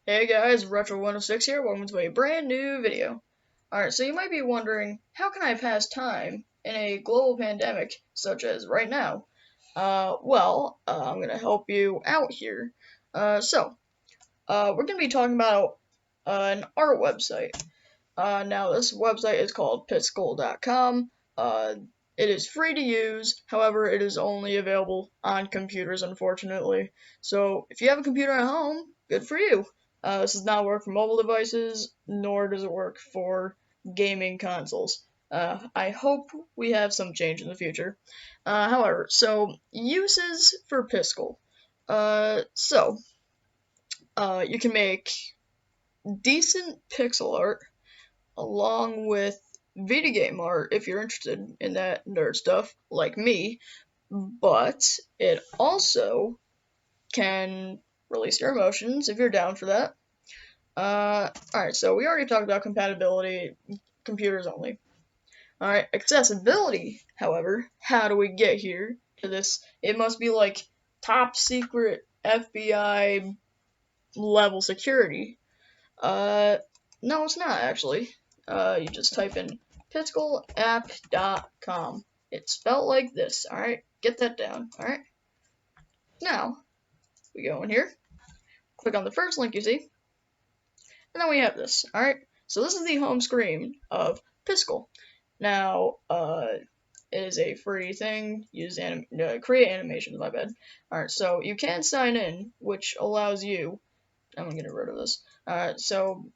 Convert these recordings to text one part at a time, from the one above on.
Hey guys, Retro106 here, welcome to a brand new video. Alright, so you might be wondering, how can I pass time in a global pandemic such as right now? I'm gonna help you out here. We're gonna be talking about an art website. Now this website is called Piskel.com. It is free to use, however, it is only available on computers, unfortunately. So if you have a computer at home, good for you. This does not work for mobile devices, nor does it work for gaming consoles. I hope we have some change in the future. However, uses for Piskel. You can make decent pixel art along with video game art if you're interested in that nerd stuff, like me, but it also can release your emotions if you're down for that. Alright, so we already talked about compatibility, computers only. Alright, accessibility, however, how do we get here to this? It must be like top secret FBI level security. No, it's not actually. You just type in piskelapp.com. It's spelled like this, alright? Get that down, alright? Now, we go in here, click on the first link you see, and then we have this, alright? So this is the home screen of Piskel. Now, it is a free thing. Create animations, my bad. Alright, so you can sign in, which allows you. I'm gonna get rid of this. So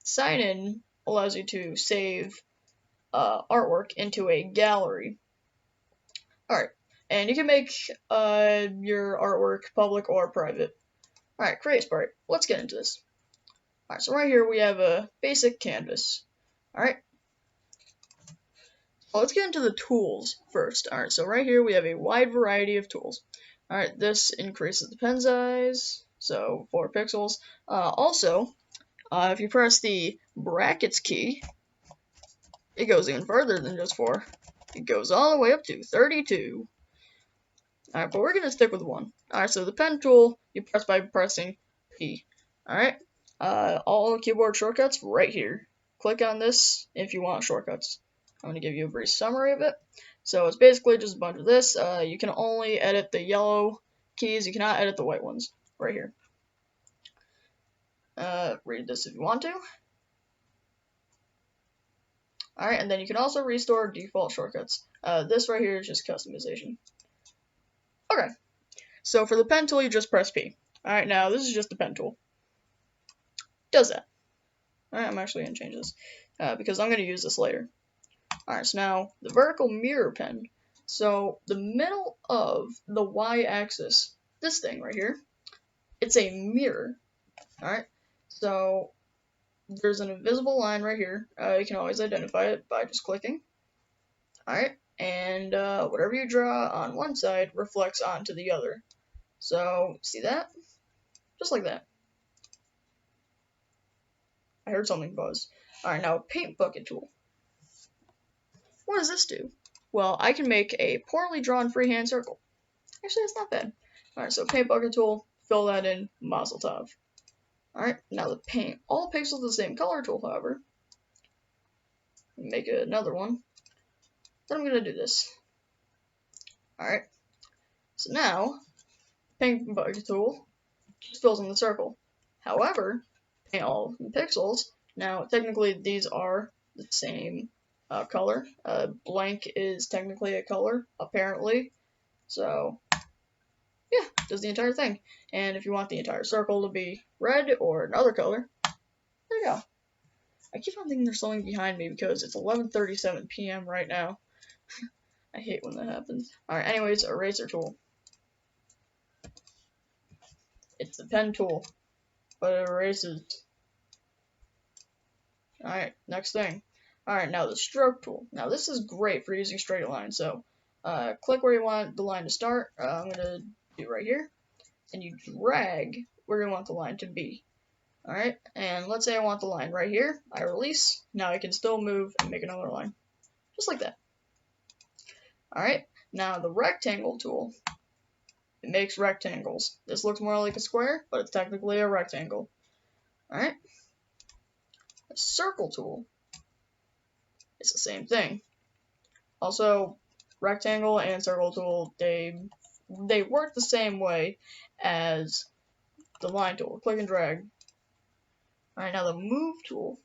sign in allows you to save artwork into a gallery. Alright, and you can make your artwork public or private. Alright, create sprite. Let's get into this. Alright, so right here we have a basic canvas. Alright. Well, let's get into the tools first. Alright, so right here we have a wide variety of tools. Alright, this increases the pen size, so 4 pixels. If you press the brackets key, it goes even further than just 4. It goes all the way up to 32. Alright, but we're going to stick with 1. Alright, so the pen tool, you press by pressing P. Alright, all keyboard shortcuts right here. Click on this if you want shortcuts. I'm going to give you a brief summary of it. So it's basically just a bunch of this. You can only edit the yellow keys. You cannot edit the white ones. Right here. Read this if you want to. Alright, and then you can also restore default shortcuts. This right here is just customization. Okay, so for the pen tool, you just press P. Alright, now this is just the pen tool. Does that. Alright, I'm actually going to change this because I'm going to use this later. Alright, so now the vertical mirror pen. So the middle of the y-axis, this thing right here, it's a mirror. Alright, so there's an invisible line right here. You can always identify it by just clicking. Alright, and whatever you draw on one side reflects onto the other. So, see that? Just like that. I heard something buzz. Alright, now paint bucket tool. What does this do? Well, I can make a poorly drawn freehand circle. Actually, it's not bad. Alright, so paint bucket tool, fill that in, mazel tov. Alright, now the paint all pixels the same color tool, however. Make another one. Then I'm going to do this. Alright, so now, paint bucket tool just fills in the circle. However, paint all pixels. Now, technically, these are the same color. Blank is technically a color, apparently. So, yeah, does the entire thing. And if you want the entire circle to be red or another color, there you go. I keep on thinking there's something behind me because it's 11:37 p.m. right now. I hate when that happens. Alright, anyways, eraser tool. It's the pen tool, but it erases. Alright, next thing. Alright, now the stroke tool. Now this is great for using straight lines, so click where you want the line to start. I'm going to do right here. And you drag where you want the line to be. Alright, and let's say I want the line right here. I release. Now I can still move and make another line. Just like that. Alright, now the rectangle tool. It makes rectangles. This looks more like a square, but it's technically a rectangle. Alright? A circle tool is the same thing. Also, rectangle and circle tool, they work the same way as the line tool. Click and drag. Alright, now the move tool.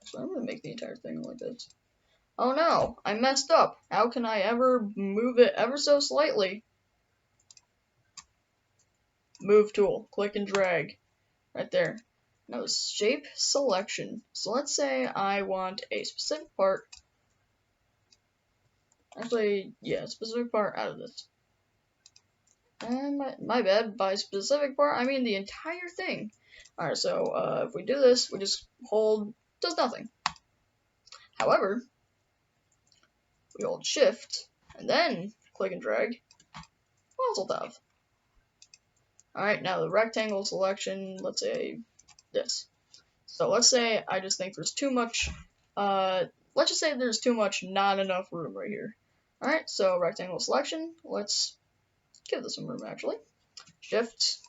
So I'm gonna make the entire thing like this. Oh no, I messed up. How can I ever move it ever so slightly? Move tool. Click and drag. Right there. Now shape selection. So let's say I want a specific part. Actually, yeah, specific part out of this. And my bad, by specific part, I mean the entire thing. Alright, so if we do this, we just hold, does nothing. However, we hold shift, and then click and drag, Mazel tov. Alright, now the rectangle selection, let's say this. So let's say I just think there's too much, let's just say there's too much, not enough room right here. Alright, so rectangle selection, let's give this some room actually. Shift.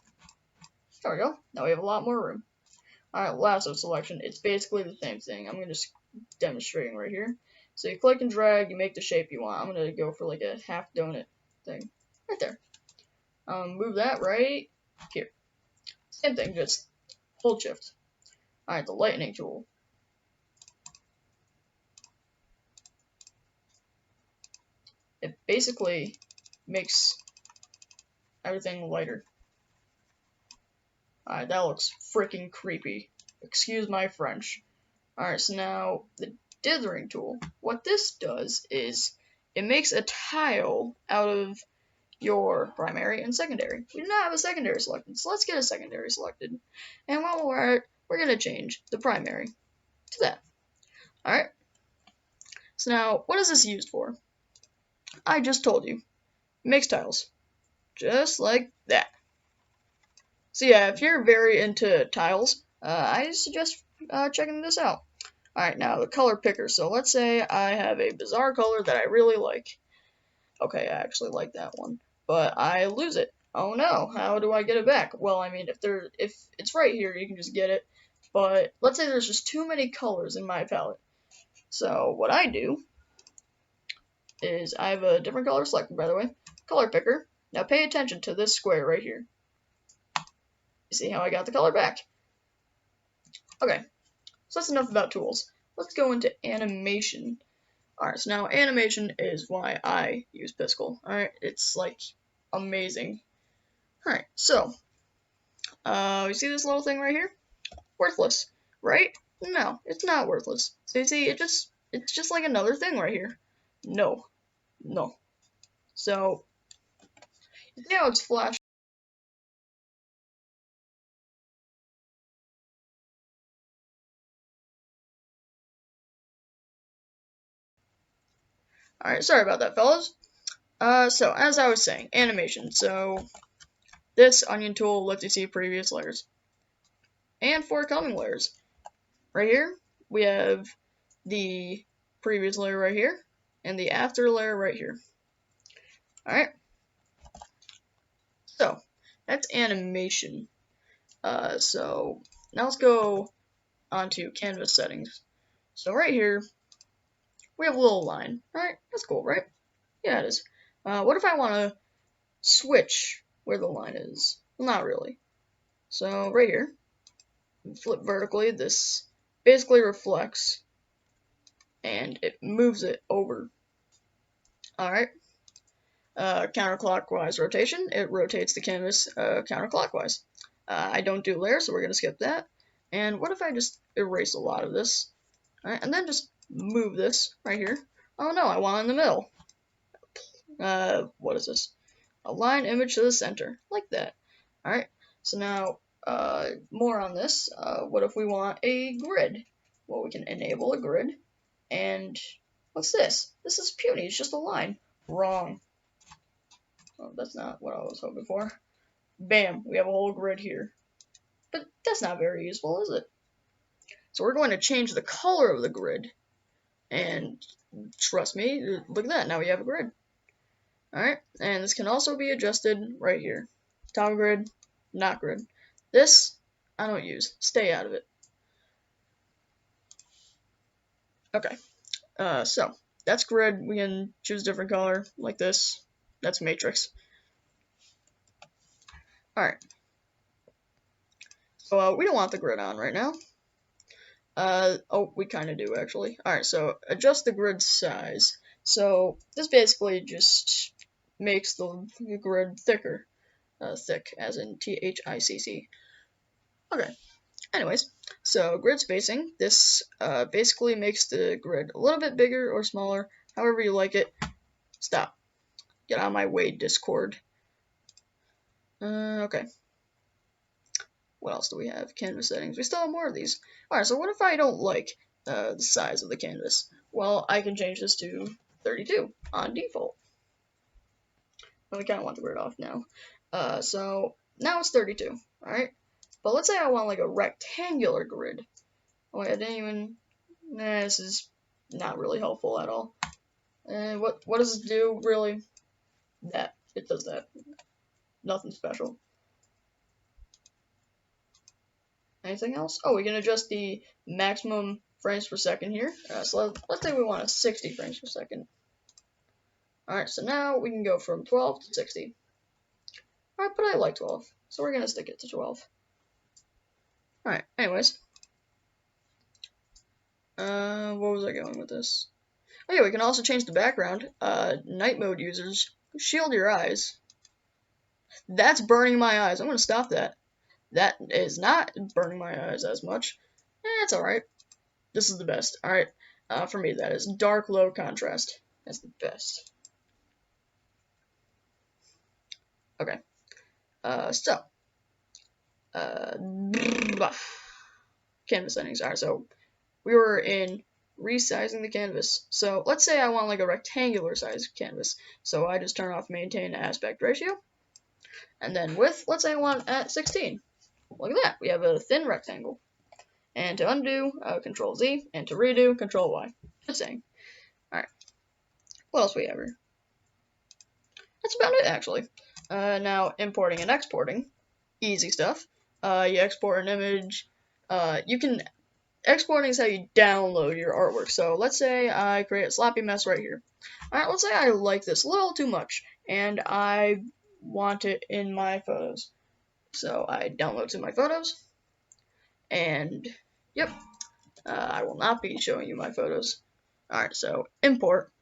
There we go. Now we have a lot more room. Alright, lasso selection. It's basically the same thing. I'm just demonstrating right here. So you click and drag, you make the shape you want. I'm going to go for like a half donut thing. Right there. Move that right here. Same thing, just hold shift. Alright, the lightning tool. It basically makes everything lighter. Alright, that looks freaking creepy. Excuse my French. Alright, so now the dithering tool. What this does is it makes a tile out of your primary and secondary. We do not have a secondary selected, so let's get a secondary selected. And while we're at it, we're going to change the primary to that. Alright, so now what is this used for? I just told you. It makes tiles. Just like that. So yeah, if you're very into tiles, I suggest checking this out. Alright, now the color picker. So let's say I have a bizarre color that I really like. Okay, I actually like that one, but I lose it. Oh no, how do I get it back? Well, I mean, if it's right here, you can just get it. But let's say there's just too many colors in my palette. So what I do is I have a different color selected, by the way. Color picker. Now pay attention to this square right here. You see how I got the color back? Okay, so that's enough about tools. Let's go into animation. Alright, so now animation is why I use Piskel. Alright, it's like amazing. Alright, so you see this little thing right here? Worthless, right? No, it's not worthless. So you see, it's just like another thing right here. No. So you see how it's flashed? Alright, sorry about that, fellas. So as I was saying, animation. So this onion tool lets you see previous layers and forthcoming layers. Right here, we have the previous layer right here and the after layer right here. Alright, so that's animation. So now let's go onto canvas settings. So right here, we have a little line. Alright, that's cool, right? Yeah, it is. What if I want to switch where the line is? Well, not really. So right here, flip vertically, this basically reflects and it moves it over. Alright. Counterclockwise rotation, it rotates the canvas counterclockwise. I don't do layers, so we're going to skip that. And what if I just erase a lot of this? Alright, and then just move this right here. Oh no, I want it in the middle. What is this? Align image to the center, like that. Alright, so now, more on this. What if we want a grid? Well, we can enable a grid. And what's this? This is puny, it's just a line. Wrong. Oh, that's not what I was hoping for. Bam, we have a whole grid here. But that's not very useful, is it? So we're going to change the color of the grid. And trust me, look at that, now we have a grid. Alright, and this can also be adjusted right here. Toggle grid, not grid. This, I don't use. Stay out of it. Okay, so that's grid. We can choose a different color, like this. That's matrix. Alright. So, we don't want the grid on right now. Oh, we kind of do, actually. Alright, so adjust the grid size. So, this basically just makes the grid thicker. Thick, as in THICC. Okay, anyways, so grid spacing. This basically makes the grid a little bit bigger or smaller, however you like it. Stop. Get out of my way, Discord. Okay. What else do we have? Canvas settings. We still have more of these. Alright, so what if I don't like the size of the canvas? Well, I can change this to 32 on default. And we kind of want the grid off now. So now it's 32, alright? But let's say I want like a rectangular grid. Oh wait, I didn't even... Nah, this is not really helpful at all. What does this do, really? That. It does that. Nothing special. Anything else? Oh, we can adjust the maximum frames per second here. So let's say we want 60 frames per second. Alright, so now we can go from 12 to 60. Alright, but I like 12, so we're going to stick it to 12. Alright, anyways. What was I going with this? Oh yeah, we can also change the background. Night mode users, shield your eyes. That's burning my eyes. I'm going to stop that. That is not burning my eyes as much. It's alright. This is the best. Alright, for me that is dark low contrast. That's the best. Okay. Canvas settings. Alright, so we were in resizing the canvas. So let's say I want like a rectangular size canvas. So I just turn off maintain aspect ratio. And then width, let's say I want at 16. Look at that, we have a thin rectangle. And to undo, Control Z, and to redo, Control Y. Just saying. Alright. What else we have here? That's about it, actually. Now, importing and exporting. Easy stuff. You export an image. Exporting is how you download your artwork. So let's say I create a sloppy mess right here. Alright, let's say I like this a little too much, and I want it in my photos. So I download to my photos, and yep, I will not be showing you my photos. Alright, so import.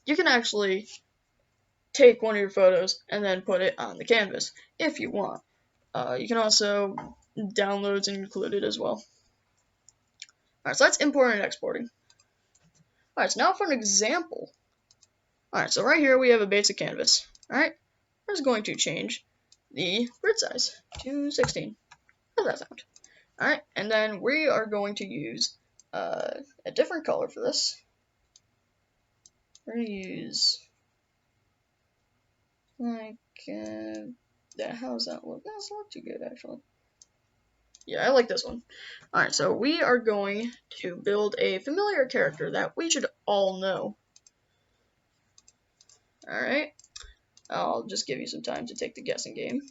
You can actually take one of your photos and then put it on the canvas if you want. You can also downloads included as well. Alright, so that's importing and exporting. Alright, so now for an example. Alright, so right here we have a basic canvas. Alright, we're just going to change the grid size to 16. How does that sound? Alright, and then we are going to use a different color for this. We're going to use like how does that look? That's not too good actually. Yeah, I like this one. Alright, so we are going to build a familiar character that we should all know. Alright, I'll just give you some time to take the guessing game.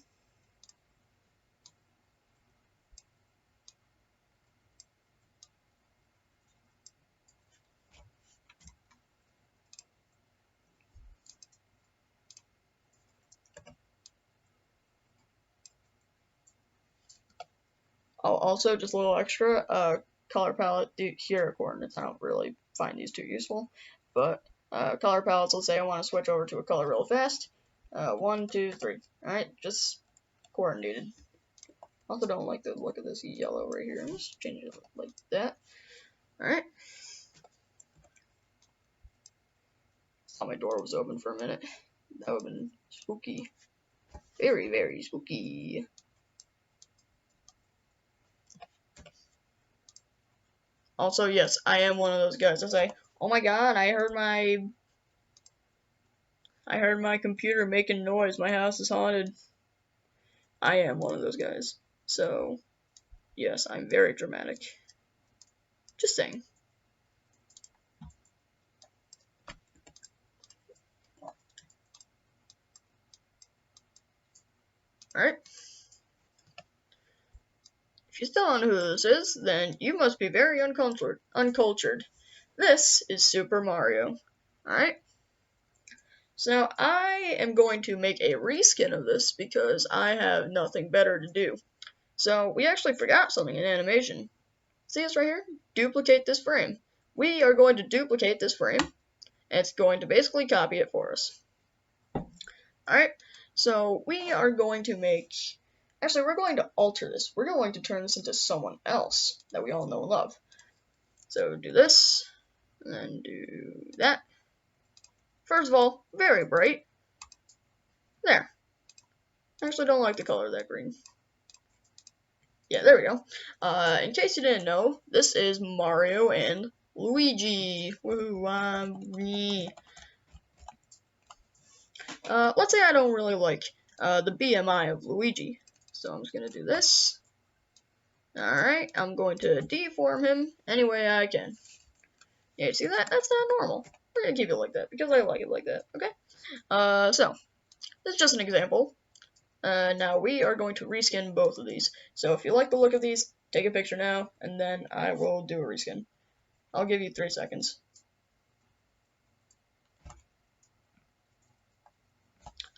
Oh, also, just a little extra, color palette here coordinates. I don't really find these too useful, but color palettes, let's say I want to switch over to a color real fast. 1, 2, 3. Alright, just coordinated. Also don't like the look of this yellow right here. I'm just changing it like that. Alright. Thought my door was open for a minute. That would have been spooky. Very, very spooky. Also, yes, I am one of those guys that say, "Oh my god, I heard my computer making noise. My house is haunted." I am one of those guys. So, yes, I'm very dramatic. Just saying. Alright. If you still don't know who this is, then you must be very uncultured. This is Super Mario. Alright? So now I am going to make a reskin of this because I have nothing better to do. So we actually forgot something in animation. See this right here? Duplicate this frame. We are going to duplicate this frame, and it's going to basically copy it for us. Alright, so we are going to make... Actually, we're going to alter this. We're going to turn this into someone else that we all know and love. So do this, and then do that. First of all, very bright. There. I actually don't like the color of that green. Yeah, there we go. In case you didn't know, this is Mario and Luigi. Woohoo, me. Let's say I don't really like the BMI of Luigi. So I'm just going to do this. Alright, I'm going to deform him any way I can. Yeah, see that? That's not normal. We're going to keep it like that because I like it like that, okay? So, this is just an example. Now we are going to reskin both of these. So if you like the look of these, take a picture now, and then I will do a reskin. I'll give you 3 seconds.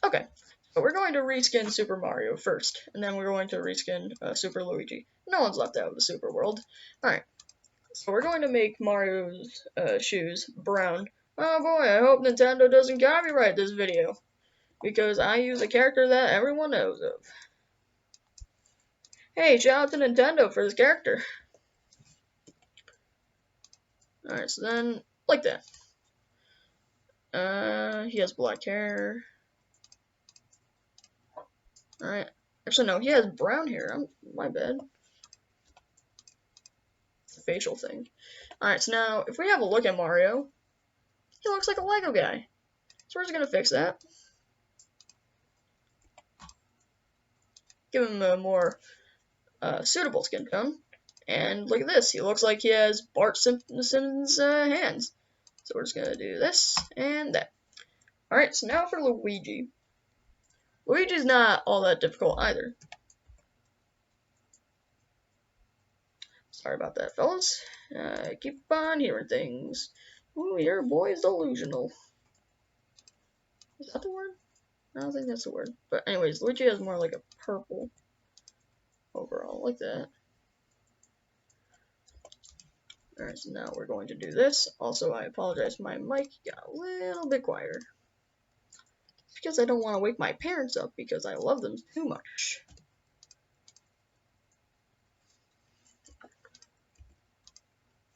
Okay, so we're going to reskin Super Mario first, and then we're going to reskin Super Luigi. No one's left out of the Super world. Alright, so we're going to make Mario's shoes brown. Oh boy, I hope Nintendo doesn't copyright this video, because I use a character that everyone knows of. Hey, shout out to Nintendo for this character. Alright, so then, like that. He has black hair. Alright. Actually, no, he has brown hair. My bad. It's a facial thing. Alright, so now, if we have a look at Mario, he looks like a Lego guy. So we're just gonna fix that. Give him a more suitable skin tone. And look at this. He looks like he has Bart Simpson's hands. So we're just gonna do this and that. Alright, so now for Luigi. Luigi's not all that difficult either. Sorry about that, fellas. Keep on hearing things. Ooh, your boy's delusional. Is that the word? I don't think that's the word. But anyways, Luigi has more like a purple overall, like that. Alright, so now we're going to do this. Also, I apologize, my mic got a little bit quieter. It's because I don't want to wake my parents up because I love them too much.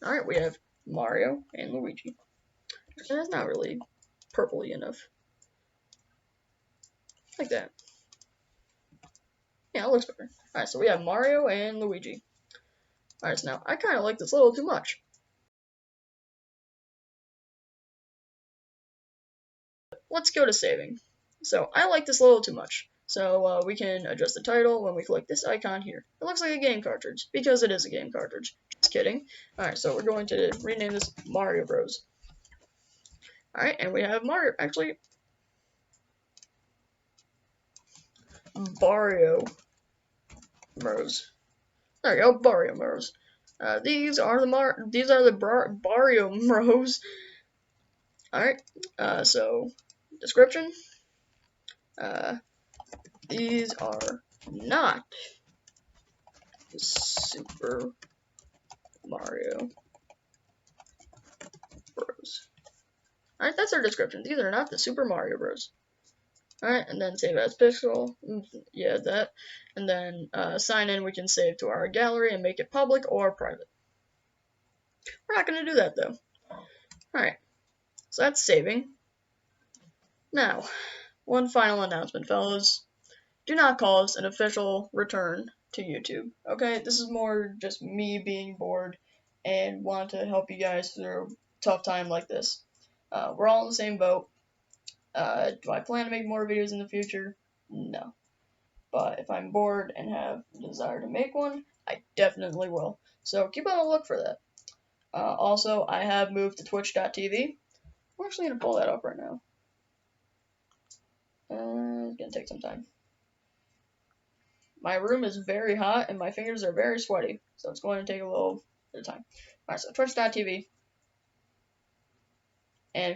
Alright, we have Mario and Luigi. And that's not really purpley enough. Like that. Yeah, it looks better. Alright, so we have Mario and Luigi. Alright, so now I kind of like this a little too much. Let's go to saving. So I like this a little too much. So we can adjust the title when we click this icon here. It looks like a game cartridge because it is a game cartridge. Just kidding. Alright, so we're going to rename this Mario Bros. Alright, and we have Mario, actually, Barrio Bros. There we go, Barrio Bros. These are the Barrio Bros. Alright, so description. These are not Super Mario Bros. Alright, that's our description. These are not the Super Mario Bros. Alright, and then save as Pixel. Yeah, that. And then sign in, we can save to our gallery and make it public or private. We're not going to do that, though. Alright, so that's saving. Now, one final announcement, fellas. Do not cause an official return to YouTube, okay? This is more just me being bored and want to help you guys through a tough time like this. We're all in the same boat. Do I plan to make more videos in the future? No. But if I'm bored and have the desire to make one, I definitely will. So keep on the look for that. Also, I have moved to twitch.tv. I'm actually going to pull that up right now. It's going to take some time. my room is very hot and my fingers are very sweaty, so it's going to take a little bit of time. Alright, so twitch.tv. And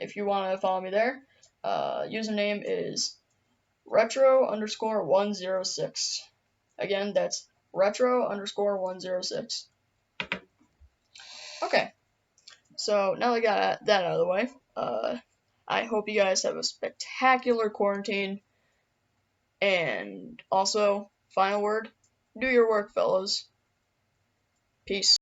if you want to follow me there, username is retro_106. Again, that's retro_106. Okay, so now that I got that out of the way, I hope you guys have a spectacular quarantine. And also, final word, do your work, fellas. Peace.